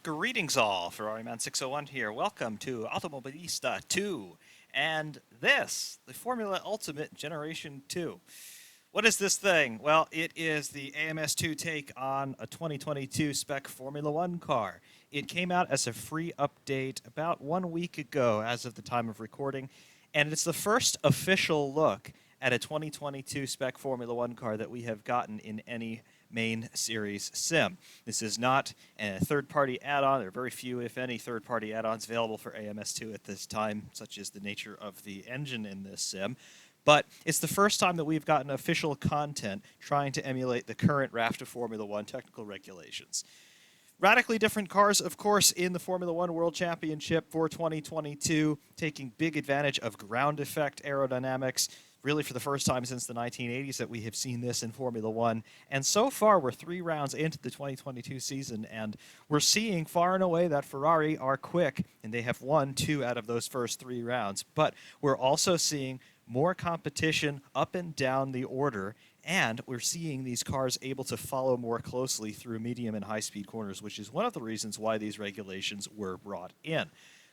Greetings all, Ferrari-Man 601 here. Welcome to Automobilista 2, and this, the Formula Ultimate Generation 2. What is this thing? Well, it is the AMS2 take on a 2022 spec Formula One car. It came out as a free update about 1 week ago as of the time of recording, and it's the first official look at a 2022 spec Formula One car that we have gotten in any main series sim. This is not a third-party add-on. There are very few, if any, third-party add-ons available for AMS2 at this time, such as the nature of the engine in this sim. But it's the first time that we've gotten official content trying to emulate the current raft of Formula One technical regulations. Radically different cars, of course, in the Formula One World Championship for 2022, taking big advantage of ground effect aerodynamics, really for the first time since the 1980s that we have seen this in Formula One. And so far, we're 3 rounds into the 2022 season, and we're seeing far and away that Ferrari are quick, and they have won 2 out of those first 3 rounds. But we're also seeing more competition up and down the order, and we're seeing these cars able to follow more closely through medium and high-speed corners, which is one of the reasons why these regulations were brought in.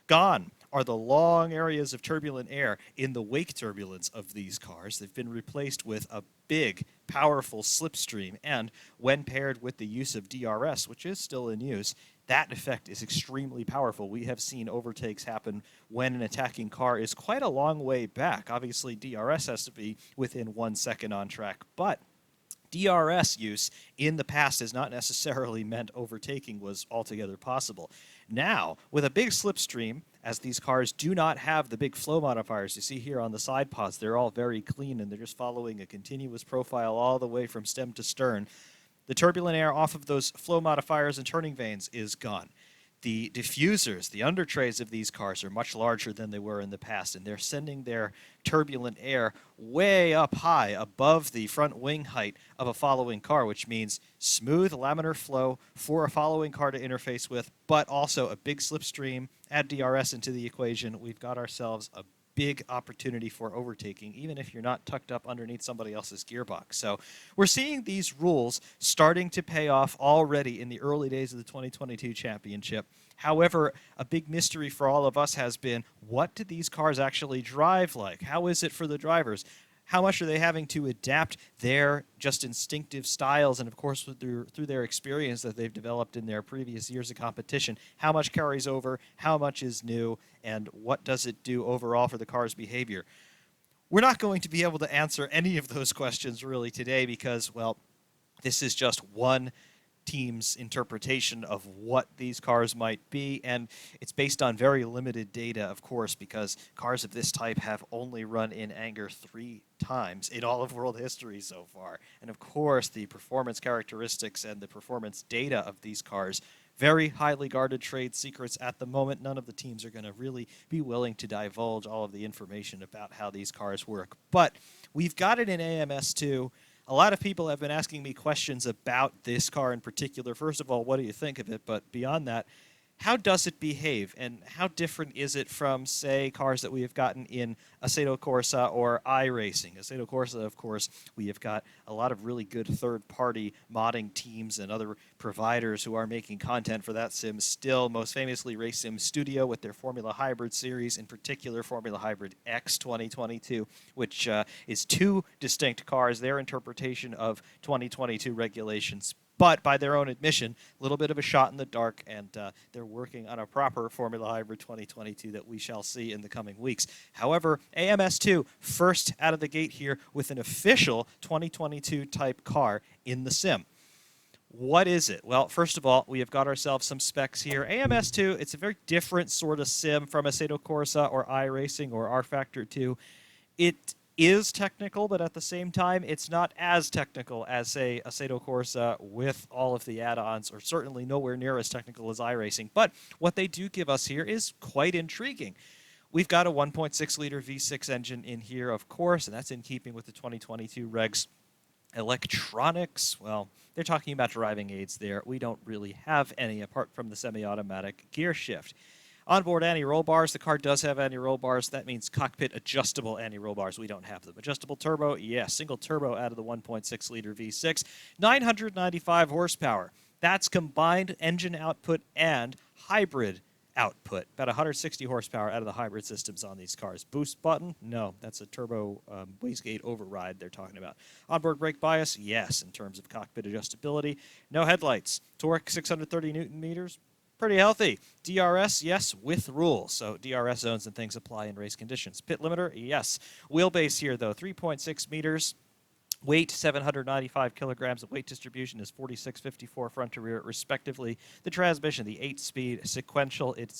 Gone are the long areas of turbulent air in the wake turbulence of these cars. They've been replaced with a big, powerful slipstream, and when paired with the use of DRS, which is still in use, that effect is extremely powerful. We have seen overtakes happen when an attacking car is quite a long way back. Obviously, DRS has to be within 1 second on track, but DRS use in the past has not necessarily meant overtaking was altogether possible. Now, with a big slipstream, as these cars do not have the big flow modifiers you see here on the side pods, they're all very clean and they're just following a continuous profile all the way from stem to stern. The turbulent air off of those flow modifiers and turning vanes is gone. The diffusers, the undertrays of these cars are much larger than they were in the past, and they're sending their turbulent air way up high above the front wing height of a following car, which means smooth laminar flow for a following car to interface with, but also a big slipstream. Add DRS into the equation. We've got ourselves a big opportunity for overtaking, even if you're not tucked up underneath somebody else's gearbox. So we're seeing these rules starting to pay off already in the early days of the 2022 championship. However, a big mystery for all of us has been, what do these cars actually drive like? How is it for the drivers? How much are they having to adapt their just instinctive styles and, of course, through their experience that they've developed in their previous years of competition? How much carries over? How much is new? And what does it do overall for the car's behavior? We're not going to be able to answer any of those questions really today because, well, this is just one team's interpretation of what these cars might be, and it's based on very limited data, of course, because cars of this type have only run in anger 3 times in all of world history so far. And of course, the performance characteristics and the performance data of these cars, very highly guarded trade secrets at the moment. None of the teams are going to really be willing to divulge all of the information about how these cars work. But we've got it in AMS2. A lot of people have been asking me questions about this car in particular. First of all, what do you think of it? But beyond that, how does it behave, and how different is it from, say, cars that we have gotten in Assetto Corsa or iRacing? Assetto Corsa, of course, we have got a lot of really good third-party modding teams and other providers who are making content for that sim still, most famously Race Sim Studio with their Formula Hybrid series, in particular Formula Hybrid X 2022, which is 2 distinct cars, their interpretation of 2022 regulations. But by their own admission, a little bit of a shot in the dark, and they're working on a proper Formula Hybrid 2022 that we shall see in the coming weeks. However, AMS2 first out of the gate here with an official 2022 type car in the sim. What is it? Well, first of all, we have got ourselves some specs here. AMS2, it's a very different sort of sim from Assetto Corsa or iRacing or R-Factor 2. It is technical, but at the same time, it's not as technical as, say, Assetto Corsa with all of the add-ons, or certainly nowhere near as technical as iRacing. But what they do give us here is quite intriguing. We've got a 1.6-liter V6 engine in here, of course, and that's in keeping with the 2022 regs. Electronics, well, they're talking about driving aids there. We don't really have any apart from the semi-automatic gear shift. Onboard anti-roll bars. The car does have anti-roll bars. That means cockpit adjustable anti-roll bars. We don't have them. Adjustable turbo, yes. Single turbo out of the 1.6-liter V6. 995 horsepower. That's combined engine output and hybrid output. About 160 horsepower out of the hybrid systems on these cars. Boost button? No, that's a turbo wastegate override they're talking about. Onboard brake bias? Yes, in terms of cockpit adjustability. No headlights. Torque, 630 newton meters. Pretty healthy. DRS, yes, with rules. So DRS zones and things apply in race conditions. Pit limiter, yes. Wheelbase here, though, 3.6 meters. Weight, 795 kilograms. The weight distribution is 4654 front to rear, respectively. The transmission, the 8-speed sequential. It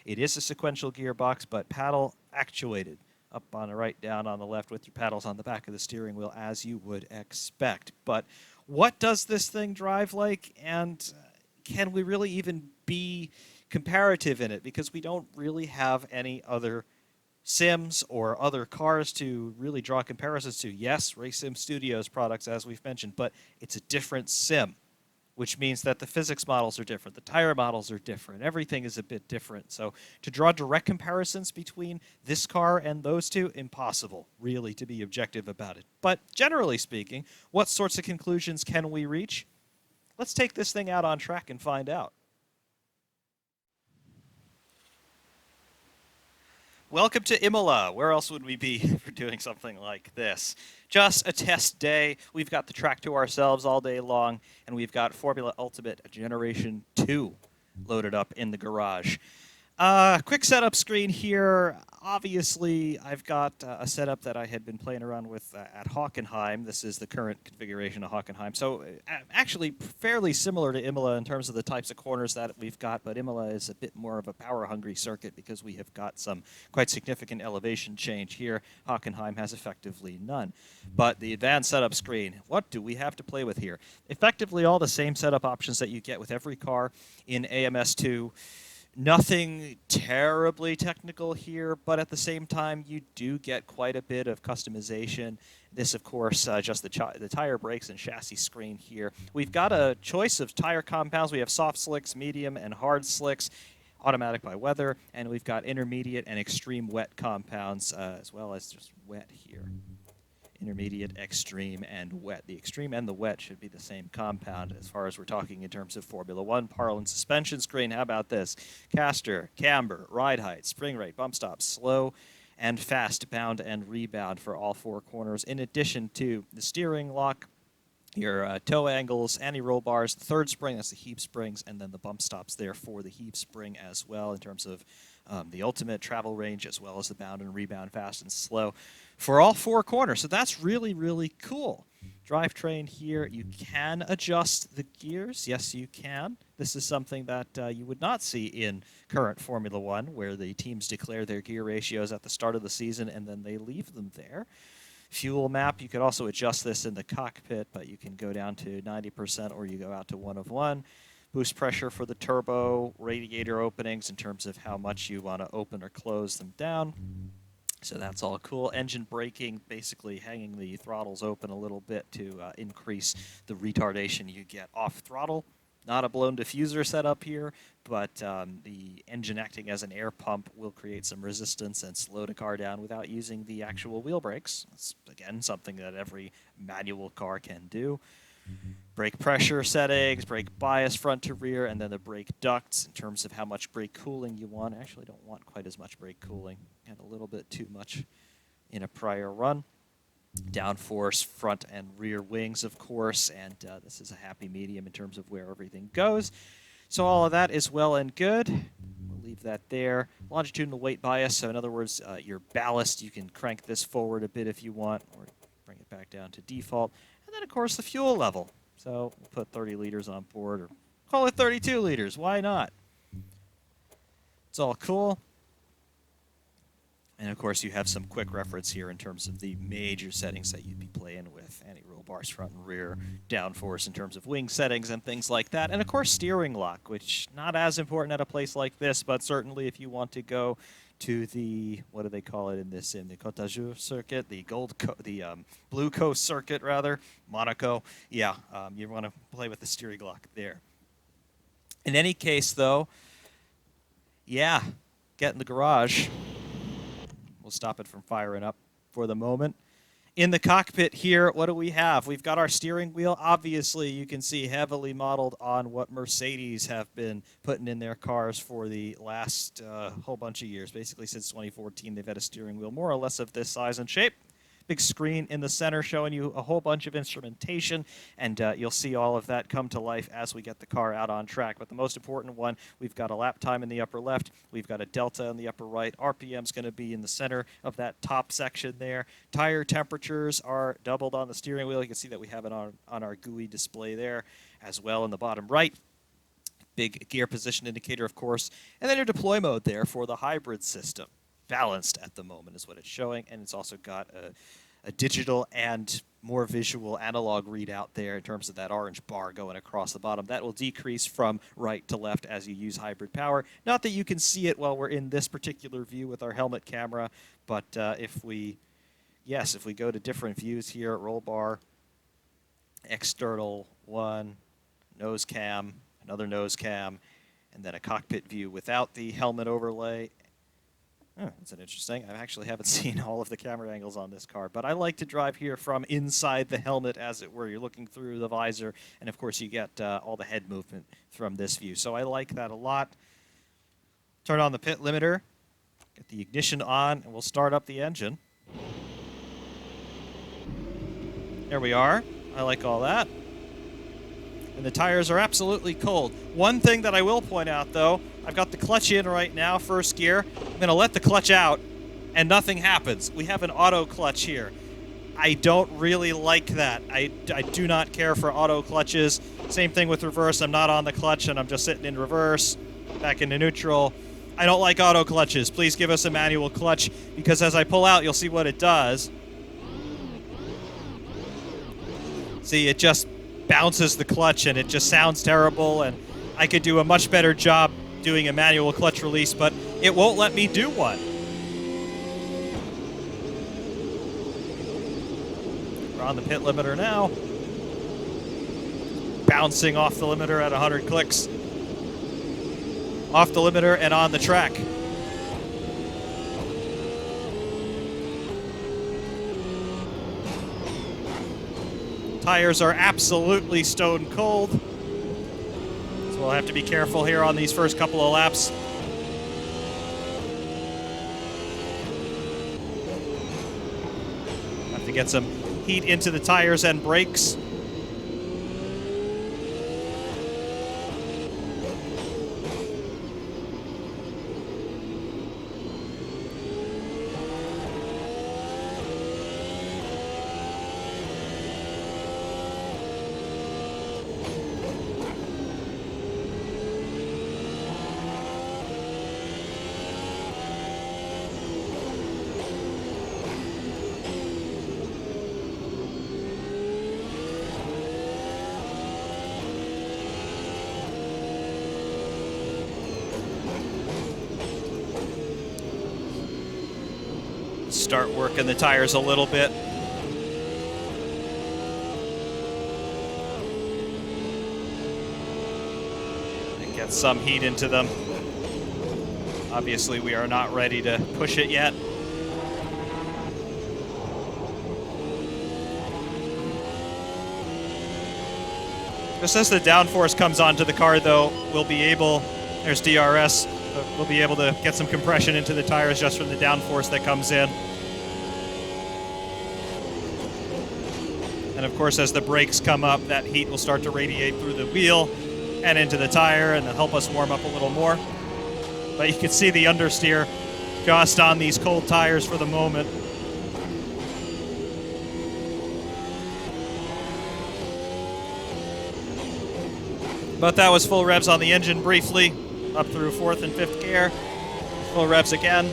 is a sequential gearbox, but paddle actuated. Up on the right, down on the left, with your paddles on the back of the steering wheel, as you would expect. But what does this thing drive like, and can we really even be comparative in it? Because we don't really have any other sims or other cars to really draw comparisons to. Yes, Race Sim Studios products, as we've mentioned, but it's a different sim, which means that the physics models are different, the tire models are different, everything is a bit different. So to draw direct comparisons between this car and those two, impossible, really, to be objective about it. But generally speaking, what sorts of conclusions can we reach? Let's take this thing out on track and find out. Welcome to Imola. Where else would we be for doing something like this? Just a test day. We've got the track to ourselves all day long, and we've got Formula Ultimate Generation 2 loaded up in the garage. Quick setup screen here. Obviously, I've got a setup that I had been playing around with at Hockenheim. This is the current configuration of Hockenheim. So actually fairly similar to Imola in terms of the types of corners that we've got, but Imola is a bit more of a power-hungry circuit because we have got some quite significant elevation change here. Hockenheim has effectively none. But the advanced setup screen, what do we have to play with here? Effectively all the same setup options that you get with every car in AMS2. Nothing terribly technical here, but at the same time, you do get quite a bit of customization. This, of course, just the tire brakes and chassis screen here. We've got a choice of tire compounds. We have soft slicks, medium, and hard slicks, automatic by weather, and we've got intermediate and extreme wet compounds, as well as just wet here. Intermediate, extreme, and wet. The extreme and the wet should be the same compound as far as we're talking in terms of Formula One parlance. Suspension screen, how about this? Caster, camber, ride height, spring rate, bump stop, slow and fast bound and rebound for all four corners, in addition to the steering lock, your toe angles, anti-roll bars, the third spring, that's the heave springs, and then the bump stops there for the heave spring as well in terms of the ultimate travel range, as well as the bound and rebound, fast and slow for all four corners. So that's really, really cool. Drivetrain here, you can adjust the gears. Yes, you can. This is something that you would not see in current Formula One, where the teams declare their gear ratios at the start of the season and then they leave them there. Fuel map, you could also adjust this in the cockpit, but you can go down to 90% or you go out to 1 of 1. Boost pressure for the turbo, radiator openings in terms of how much you want to open or close them down. So that's all cool. Engine braking, basically hanging the throttles open a little bit to increase the retardation you get off throttle. Not a blown diffuser setup here, but the engine acting as an air pump will create some resistance and slow the car down without using the actual wheel brakes. That's, again, something that every manual car can do. Brake pressure settings, brake bias front to rear, and then the brake ducts in terms of how much brake cooling you want. I actually don't want quite as much brake cooling. Had a little bit too much in a prior run. Downforce, front and rear wings, of course, and this is a happy medium in terms of where everything goes. So all of that is well and good. We'll leave that there. Longitudinal weight bias, so in other words, your ballast, you can crank this forward a bit if you want, or bring it back down to default. And then, of course, the fuel level. So we'll put 30 liters on board, or call it 32 liters. Why not? It's all cool. And, of course, you have some quick reference here in terms of the major settings that you'd be playing with. Anti-roll bars front and rear, downforce in terms of wing settings and things like that. And, of course, steering lock, which not as important at a place like this, but certainly if you want to go to the, what do they call it in this, in the Côte d'Azur circuit, the Blue Coast circuit, rather, Monaco. Yeah, you want to play with the steering lock there. In any case, though, yeah, get in the garage. We'll stop it from firing up for the moment. In the cockpit here, what do we have? We've got our steering wheel. Obviously, you can see heavily modeled on what Mercedes have been putting in their cars for the last whole bunch of years. Basically, since 2014, they've had a steering wheel more or less of this size and shape. Big screen in the center showing you a whole bunch of instrumentation, and you'll see all of that come to life as we get the car out on track. But the most important one, we've got a lap time in the upper left, we've got a delta in the upper right, RPM's going to be in the center of that top section there. Tire temperatures are doubled on the steering wheel. You can see that we have it on our GUI display there as well in the bottom right. Big gear position indicator, of course, and then your deploy mode there for the hybrid system. Balanced at the moment is what it's showing, and it's also got a digital and more visual analog readout there in terms of that orange bar going across the bottom. That will decrease from right to left as you use hybrid power. Not that you can see it while we're in this particular view with our helmet camera, but if we go to different views here, roll bar, external one, nose cam, another nose cam, and then a cockpit view without the helmet overlay. Oh, that's an interesting. I actually haven't seen all of the camera angles on this car, but I like to drive here from inside the helmet, as it were. You're looking through the visor, and of course you get all the head movement from this view. So I like that a lot. Turn on the pit limiter, get the ignition on, and we'll start up the engine. There we are. I like all that. And the tires are absolutely cold. One thing that I will point out, though, I've got the clutch in right now, first gear. I'm going to let the clutch out, and nothing happens. We have an auto clutch here. I don't really like that. I do not care for auto clutches. Same thing with reverse. I'm not on the clutch, and I'm just sitting in reverse, back into neutral. I don't like auto clutches. Please give us a manual clutch, because as I pull out, you'll see what it does. See, it just bounces the clutch, and it just sounds terrible, and I could do a much better job doing a manual clutch release, but it won't let me do one. We're on the pit limiter now. Bouncing off the limiter at 100 clicks. Off the limiter and on the track. Tires are absolutely stone cold. So we'll have to be careful here on these first couple of laps. Have to get some heat into the tires and brakes. Start working the tires a little bit. And get some heat into them. Obviously, we are not ready to push it yet. Just as the downforce comes onto the car, though, we'll be able, there's DRS, we'll be able to get some compression into the tires just from the downforce that comes in. And of course, as the brakes come up, that heat will start to radiate through the wheel and into the tire, and then help us warm up a little more. But you can see the understeer just on these cold tires for the moment. But that was full revs on the engine briefly, up through 4th and 5th gear. Full revs again.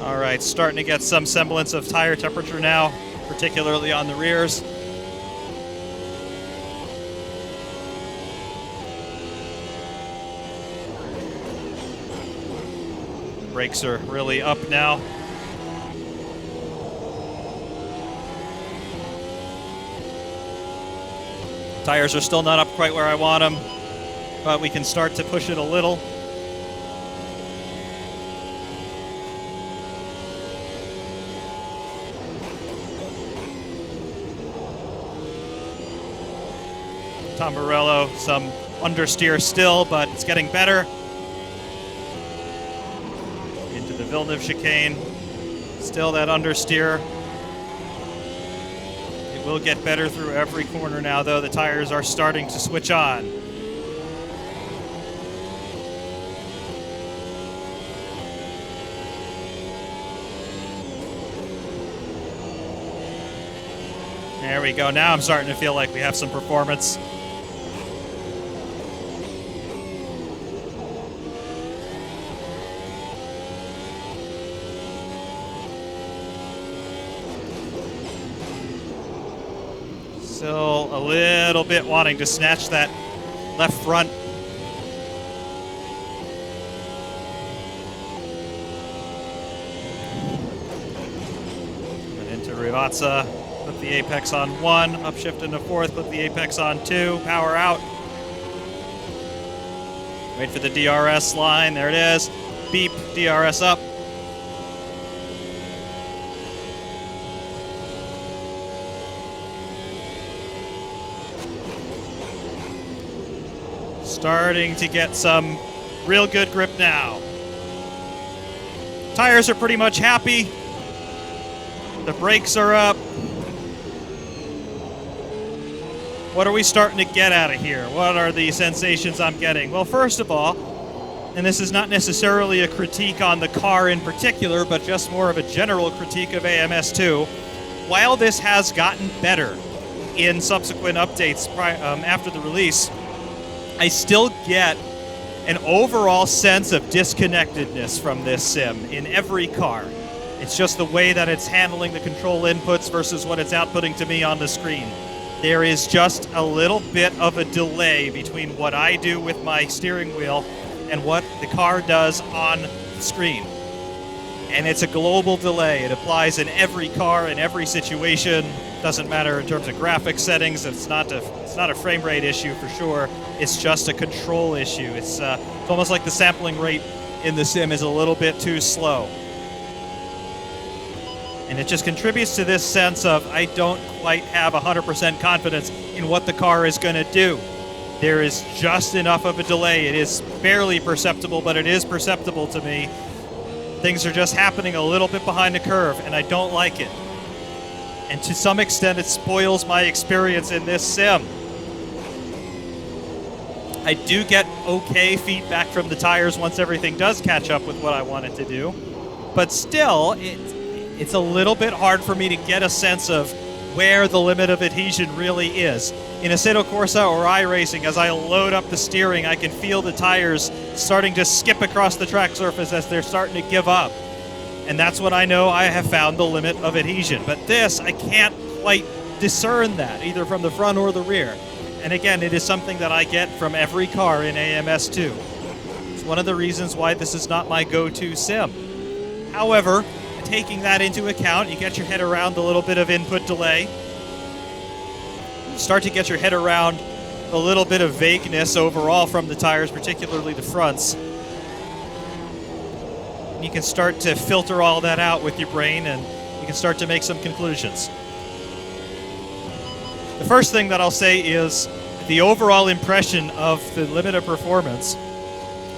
All right, starting to get some semblance of tire temperature now, particularly on the rears. brakes are really up now. Tires are still not up quite where I want them, but we can start to push it a little. Tom Morello, some understeer still, but it's getting better. Into the Villeneuve chicane. Still that understeer. It will get better through every corner now, though. The tires are starting to switch on. There we go. Now I'm starting to feel like we have some performance. Still a little bit wanting to snatch that left front. And into Rivazza. Clip the apex on 1, upshift into 4th, clip the apex on 2, power out. Wait for the DRS line, there it is. Beep, DRS up. Starting to get some real good grip now. Tires are pretty much happy. The brakes are up. What are we starting to get out of here? What are the sensations I'm getting? Well, first of all, and this is not necessarily a critique on the car in particular, but just more of a general critique of AMS2, while this has gotten better in subsequent updates after the release, I still get an overall sense of disconnectedness from this sim in every car. It's just the way that it's handling the control inputs versus what it's outputting to me on the screen. There is just a little bit of a delay between what I do with my steering wheel and what the car does on the screen. And it's a global delay. It applies in every car, in every situation. Doesn't matter in terms of graphics settings. It's not a frame rate issue for sure. It's just a control issue. It's almost like the sampling rate in the sim is a little bit too slow. And it just contributes to this sense of I don't quite have 100% confidence in what the car is going to do. There is just enough of a delay. It is barely perceptible, but it is perceptible to me. Things are just happening a little bit behind the curve, and I don't like it. And to some extent, it spoils my experience in this sim. I do get okay feedback from the tires once everything does catch up with what I want it to do. But still, it's a little bit hard for me to get a sense of where the limit of adhesion really is. In Assetto Corsa or iRacing, as I load up the steering, I can feel the tires starting to skip across the track surface as they're starting to give up. And that's when I know I have found the limit of adhesion. But this, I can't quite discern that, either from the front or the rear. And again, it is something that I get from every car in AMS2. It's one of the reasons why this is not my go-to sim. However, taking that into account, you get your head around the little bit of input delay. You start to get your head around a little bit of vagueness overall from the tires, particularly the fronts. And you can start to filter all that out with your brain, and you can start to make some conclusions. The first thing that I'll say is the overall impression of the limit of performance,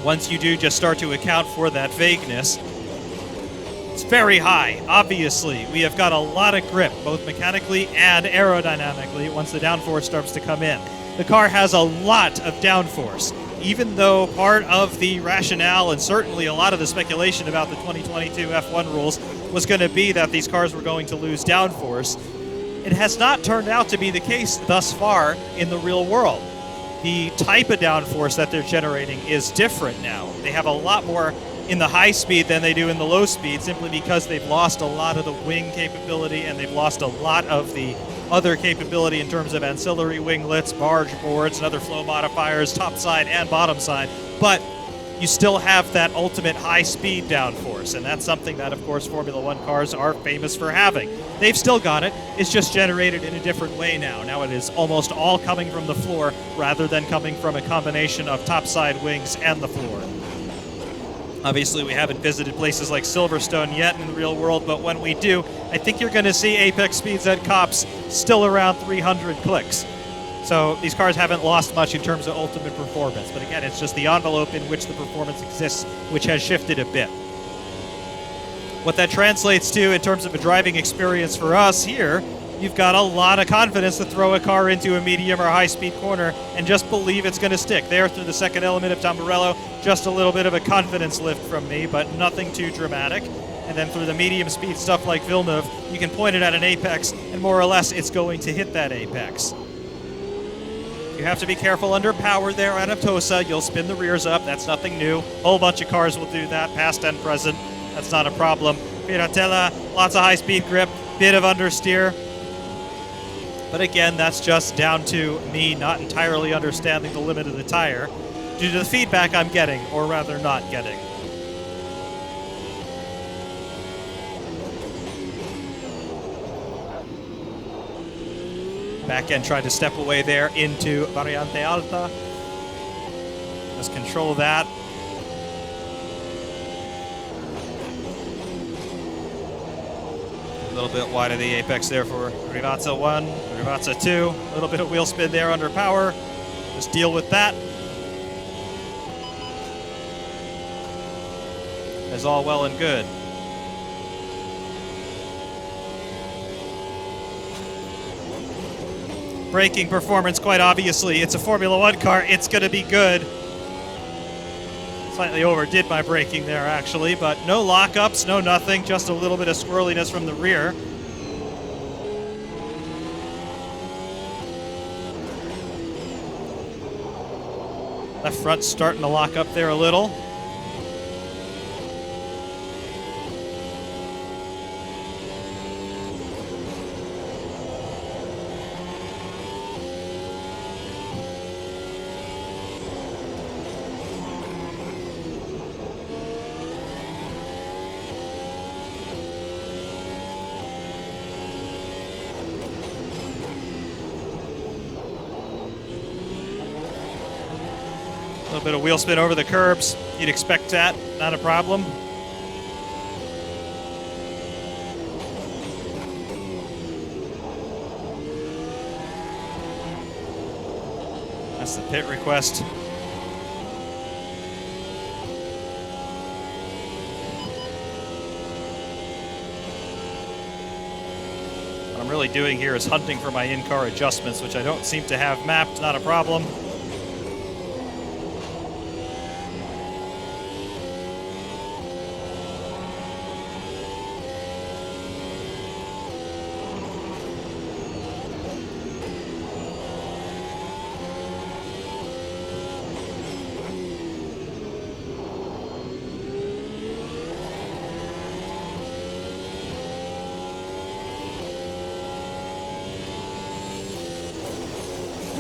once you do just start to account for that vagueness, it's very high. Obviously, we have got a lot of grip, both mechanically and aerodynamically, once the downforce starts to come in. The car has a lot of downforce, even though part of the rationale and certainly a lot of the speculation about the 2022 F1 rules was going to be that these cars were going to lose downforce. It has not turned out to be the case thus far in the real world. The type of downforce that they're generating is different now. They have a lot more in the high speed than they do in the low speed, simply because they've lost a lot of the wing capability and they've lost a lot of the other capability in terms of ancillary winglets, barge boards, and other flow modifiers, top side and bottom side. But you still have that ultimate high-speed downforce, and that's something that, of course, Formula One cars are famous for having. They've still got it. It's just generated in a different way now. Now it is almost all coming from the floor rather than coming from a combination of topside wings and the floor. Obviously, we haven't visited places like Silverstone yet in the real world, but when we do, I think you're going to see apex speeds at Cops still around 300 clicks. So these cars haven't lost much in terms of ultimate performance. But again, it's just the envelope in which the performance exists, which has shifted a bit. What that translates to in terms of a driving experience for us here, you've got a lot of confidence to throw a car into a medium or high-speed corner and just believe it's going to stick. There, through the second element of Tamburello, just a little bit of a confidence lift from me, but nothing too dramatic. And then through the medium speed stuff like Villeneuve, you can point it at an apex, and more or less it's going to hit that apex. You have to be careful under power there at Tosa. You'll spin the rears up. That's nothing new. A whole bunch of cars will do that, past and present. That's not a problem. Piratella, lots of high-speed grip, bit of understeer. But again, that's just down to me not entirely understanding the limit of the tire due to the feedback I'm getting, or rather not getting. Back end tried to step away there into Variante Alta. Just control that. A little bit wide of the apex there for Rivazza 1, Rivazza 2. A little bit of wheel spin there under power. Just deal with that. That's all well and good. Braking performance, quite obviously. It's a Formula One car. It's going to be good. Slightly overdid my braking there, actually, but no lockups, no nothing, just a little bit of squirreliness from the rear. Left front starting to lock up there a little. A little bit of wheel spin over the curbs. You'd expect that, not a problem. That's the pit request. What I'm really doing here is hunting for my in-car adjustments, which I don't seem to have mapped, not a problem.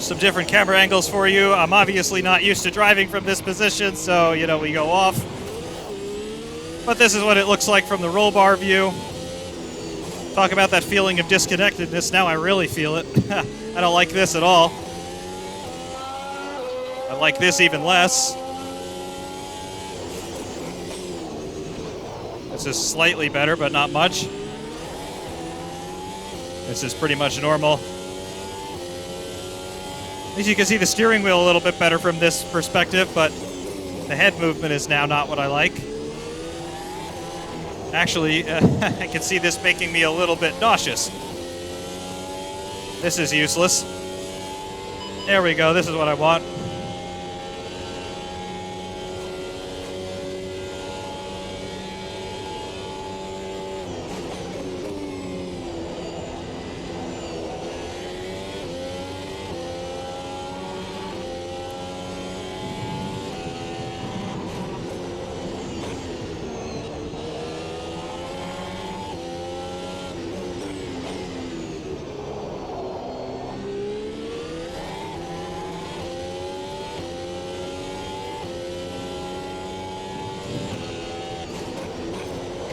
Some different camera angles for you. I'm obviously not used to driving from this position, so, you know, we go off. But this is what it looks like from the roll bar view. Talk about that feeling of disconnectedness. Now I really feel it. I don't like this at all. I like this even less. This is slightly better, but not much. This is pretty much normal. At least you can see the steering wheel a little bit better from this perspective, but the head movement is now not what I like. Actually, I can see this making me a little bit nauseous. This is useless. There we go, this is what I want.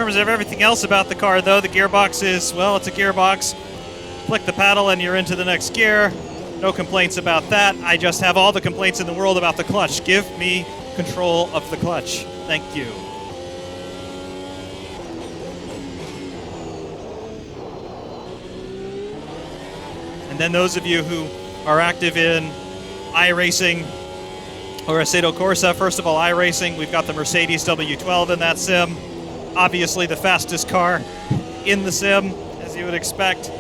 terms of everything else about the car, though, the gearbox is, well, it's a gearbox. Flick the pedal and you're into the next gear. No complaints about that. I just have all the complaints in the world about the clutch. Give me control of the clutch. Thank you. And then those of you who are active in iRacing or Assetto Corsa, first of all, iRacing, we've got the Mercedes W12 in that sim. Obviously the fastest car in the sim, as you would expect.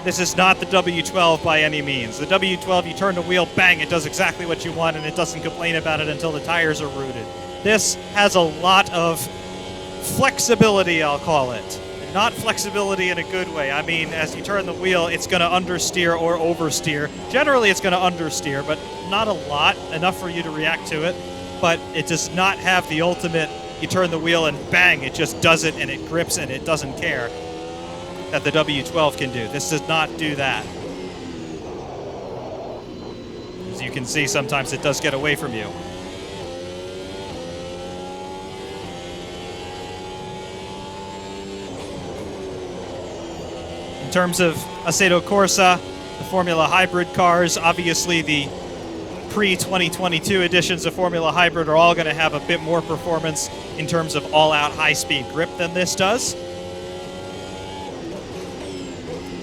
This is not the W12 by any means. The W12, you turn the wheel, bang, it does exactly what you want, and it doesn't complain about it until the tires are rooted. This has a lot of flexibility, I'll call it. Not flexibility in a good way. I mean, as you turn the wheel, it's going to understeer or oversteer. Generally, it's going to understeer, but not a lot, enough for you to react to it. But it does not have the ultimate, you turn the wheel and bang, it just does it, and it grips, and it doesn't care, that the W12 can do. This does not do that. As you can see, sometimes it does get away from you. In terms of Assetto Corsa, the Formula Hybrid cars, obviously the pre-2022 editions of Formula Hybrid are all going to have a bit more performance in terms of all-out high-speed grip than this does.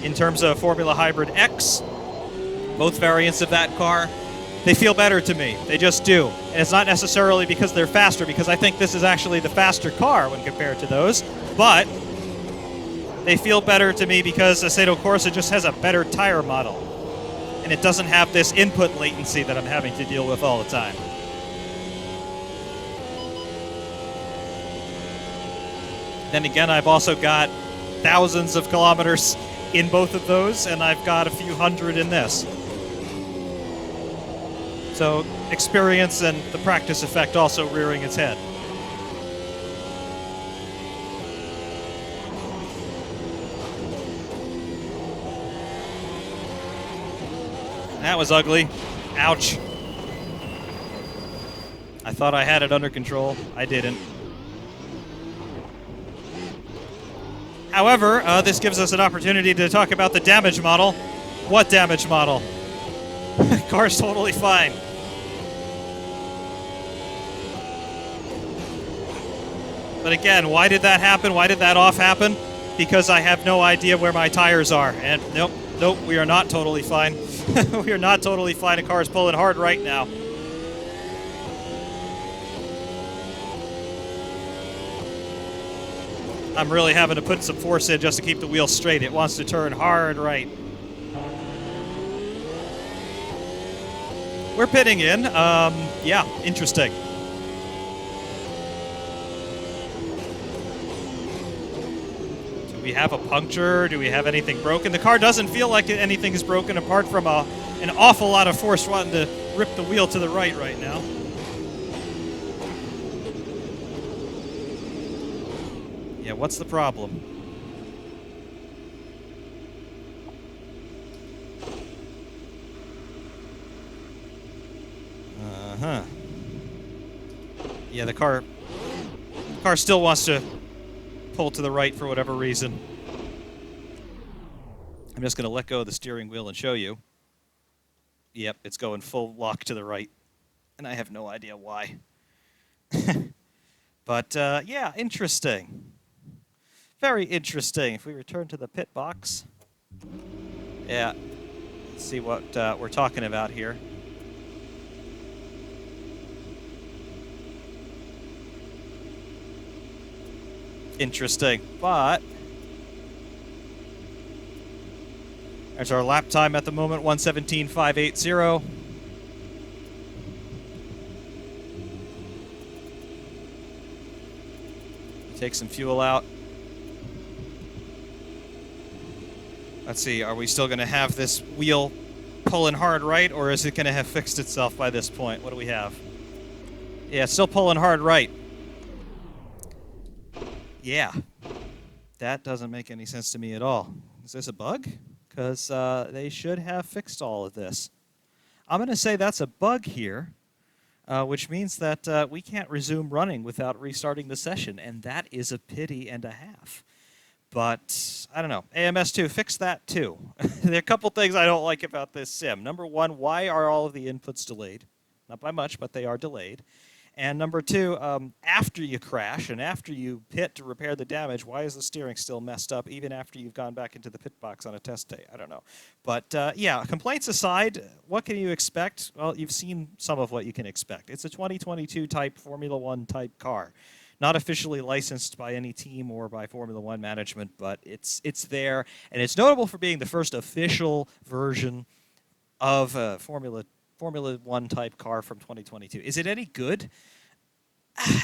In terms of Formula Hybrid X, both variants of that car, they feel better to me. They just do. And it's not necessarily because they're faster, because I think this is actually the faster car when compared to those, but they feel better to me because Assetto Corsa just has a better tire model. And it doesn't have this input latency that I'm having to deal with all the time. Then again, I've also got thousands of kilometers in both of those, and I've got a few hundred in this. So experience and the practice effect also rearing its head. That was ugly. Ouch. I thought I had it under control. I didn't. However, this gives us an opportunity to talk about the damage model. What damage model? Car's totally fine. But again, why did that happen? Why did that off happen? Because I have no idea where my tires are. And nope, we are not totally fine. We are not totally fine. The car is pulling hard right now. I'm really having to put some force in just to keep the wheel straight. It wants to turn hard right. We're pitting in. Yeah, interesting. Do we have a puncture? Do we have anything broken? The car doesn't feel like anything is broken apart from an awful lot of force wanting to rip the wheel to the right now. Yeah, what's the problem? Uh-huh. Yeah, the car still wants to pull to the right for whatever reason. I'm just going to let go of the steering wheel and show you. Yep, it's going full lock to the right. And I have no idea why. But, yeah, interesting. Very interesting. If we return to the pit box. Yeah, let's see what we're talking about here. Interesting, but there's our lap time at the moment, 1:17.580. Take some fuel out. Let's see, are we still going to have this wheel pulling hard right, or is it going to have fixed itself by this point? What do we have? Yeah, it's still pulling hard right. Yeah, that doesn't make any sense to me at all. Is this a bug? Because they should have fixed all of this. I'm going to say that's a bug here. which means that we can't resume running without restarting the session, and that is a pity and a half. But I don't know. AMS2, fix that too. There are a couple things I don't like about this sim. Number one, why are all of the inputs delayed? Not by much, but they are delayed. And number two, after you crash and after you pit to repair the damage, why is the steering still messed up even after you've gone back into the pit box on a test day? I don't know. But yeah, complaints aside, what can you expect? Well, you've seen some of what you can expect. It's a 2022 type Formula One type car. Not officially licensed by any team or by Formula One management, but it's there, and it's notable for being the first official version of a Formula One type car from 2022. Is it any good?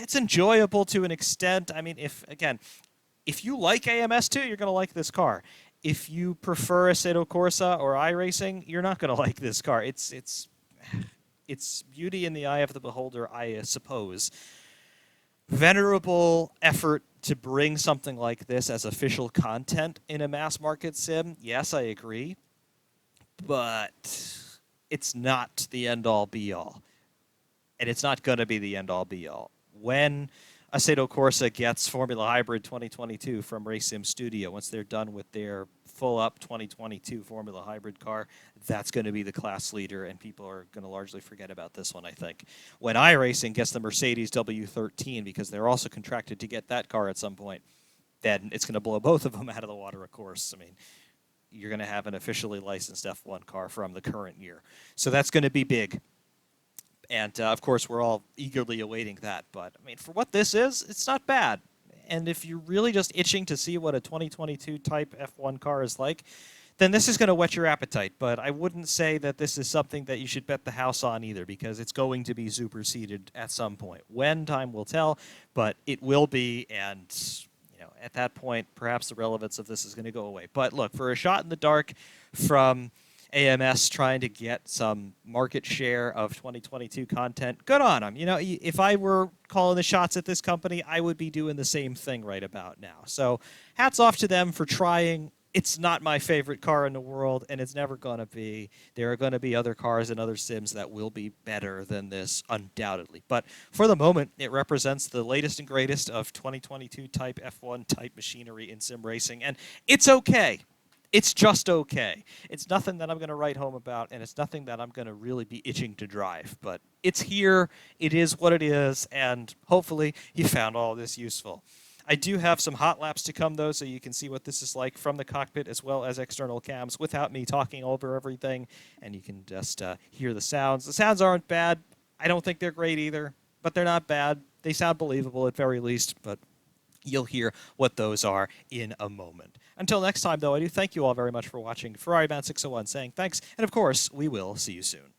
It's enjoyable to an extent. I mean, if you like AMS2, you're going to like this car. If you prefer Assetto Corsa or iRacing, you're not going to like this car. It's beauty in the eye of the beholder, I suppose. Venerable effort to bring something like this as official content in a mass market sim. Yes, I agree. But it's not the end-all be-all. And it's not going to be the end-all be-all. When Assetto Corsa gets Formula Hybrid 2022 from Racing Studio, once they're done with their full-up 2022 Formula Hybrid car, that's going to be the class leader, and people are going to largely forget about this one, I think. When iRacing gets the Mercedes W13, because they're also contracted to get that car at some point, then it's going to blow both of them out of the water, of course. I mean, you're going to have an officially licensed F1 car from the current year. So that's going to be big. And, of course, we're all eagerly awaiting that. But, I mean, for what this is, it's not bad. And if you're really just itching to see what a 2022 type F1 car is like, then this is going to whet your appetite. But I wouldn't say that this is something that you should bet the house on either, because it's going to be superseded at some point. When, time will tell, but it will be, and at that point, perhaps the relevance of this is going to go away. But look, for a shot in the dark from AMS trying to get some market share of 2022 content, good on them. If I were calling the shots at this company, I would be doing the same thing right about now. So hats off to them for trying. It's not my favorite car in the world, and it's never going to be. There are going to be other cars and other sims that will be better than this, undoubtedly. But for the moment, it represents the latest and greatest of 2022 type F1 type machinery in sim racing, and it's okay. It's just okay. It's nothing that I'm going to write home about, and it's nothing that I'm going to really be itching to drive. But it's here, it is what it is, and hopefully you found all this useful. I do have some hot laps to come, though, so you can see what this is like from the cockpit as well as external cams without me talking over everything, and you can just hear the sounds. The sounds aren't bad. I don't think they're great either, but they're not bad. They sound believable at very least, but you'll hear what those are in a moment. Until next time, though, I do thank you all very much for watching. FerrariMan601 saying thanks, and of course, we will see you soon.